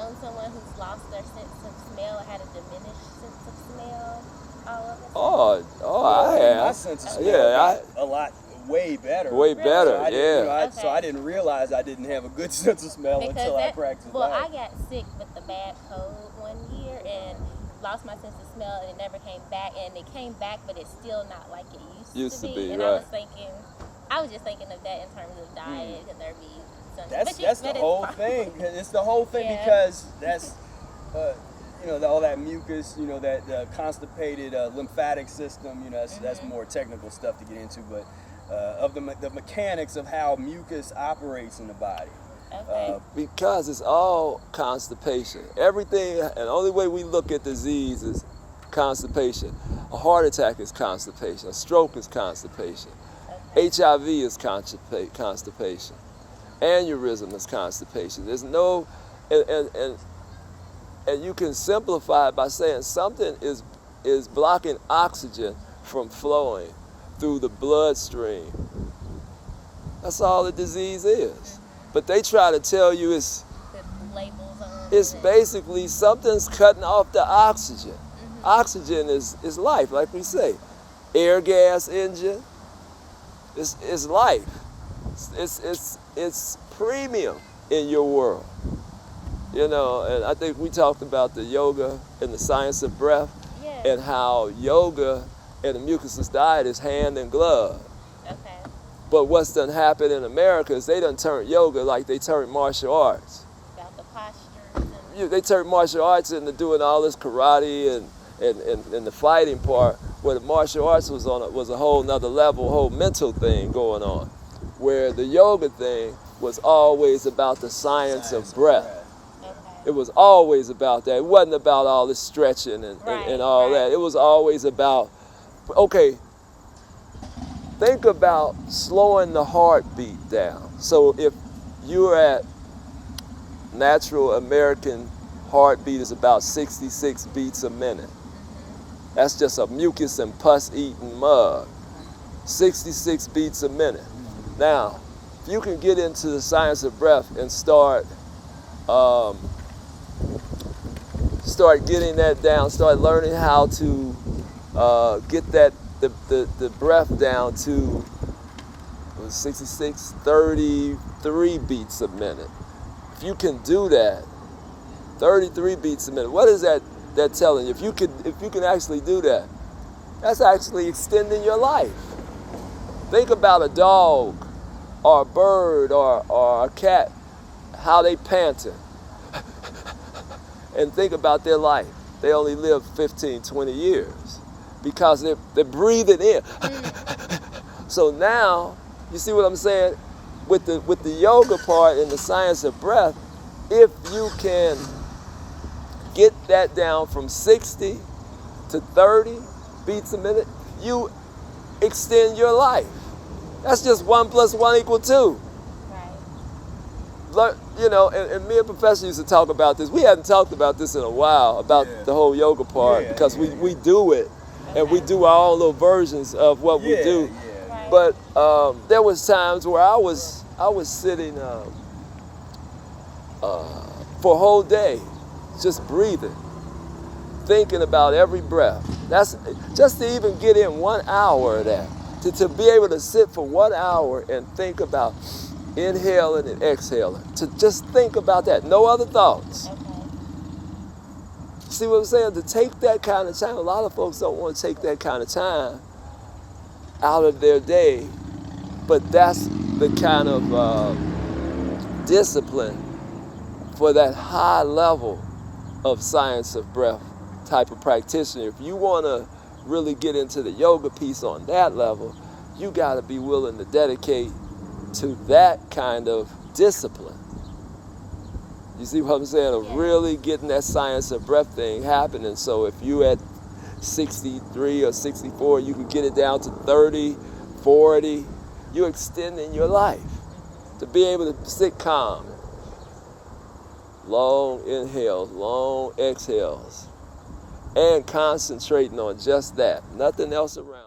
known someone who's lost their sense of smell or had a diminished sense of smell all of a sudden? I have. My sense of smell got a lot way better. Way better, So I didn't realize I didn't have a good sense of smell until I practiced Well, diet. I got sick with the bad cold one year and lost my sense of smell, and it never came back. And it came back, but it's still not like it used to be. And right. I was just thinking of that in terms of diet, and there'd be something. That's the whole thing. It's the whole thing because that's, all that mucus, that constipated lymphatic system. That's more technical stuff to get into, but of the mechanics of how mucus operates in the body. Okay. Because it's all constipation. Everything, and the only way we look at disease is constipation. A heart attack is constipation. A stroke is constipation. Okay. HIV is constipation. Aneurysm is constipation. There's no, and you can simplify it by saying something is blocking oxygen from flowing through the bloodstream. That's all the disease is. But they try to tell you it's basically something's cutting off the oxygen. Oxygen is life, like we say. Air gas engine is life. It's premium in your world. And I think we talked about the yoga and the science of breath, and how yoga and the mucusless diet is hand in glove. Okay. But what's done happened in America is they done turned yoga like they turned martial arts. About the postures. They turned martial arts into doing all this karate and the fighting part, where the martial arts was a whole nother level, whole mental thing going on. Where the yoga thing was always about the science of breath. It was always about that. It wasn't about all this stretching and all that. It was always about, okay, think about slowing the heartbeat down. So if you're at natural American heartbeat is about 66 beats a minute. That's just a mucus and pus eating mug. 66 beats a minute. Now, if you can get into the science of breath and start getting that down, start learning how to get the breath down to 66, 33 beats a minute. If you can do that, 33 beats a minute, what is that telling you? If you can actually do that, that's actually extending your life. Think about a dog or a bird or a cat, how they panting. And think about their life. They only live 15, 20 years because they're breathing in. So now, you see what I'm saying? With the yoga part and the science of breath, if you can get that down from 60 to 30 beats a minute, you extend your life. That's just 1 + 1 = 2. And me and Professor used to talk about this. We hadn't talked about this in a while, about the whole yoga part, because we do it, and we do our own little versions of what we do. But there was times where I was sitting for a whole day, just breathing, thinking about every breath. That's just to even get in 1 hour of that, to be able to sit for 1 hour and think about inhaling and exhaling, to just think about that, no other thoughts. See what I'm saying? To take that kind of time, a lot of folks don't want to take that kind of time out of their day, but that's the kind of discipline for that high level of science of breath type of practitioner. If you want to really get into the yoga piece on that level, you got to be willing to dedicate to that kind of discipline. You see what I'm saying? Of really getting that science of breath thing happening. So if you at 63 or 64, you can get it down to 30, 40. You're extending your life to be able to sit calm. Long inhales, long exhales, and concentrating on just that. Nothing else around.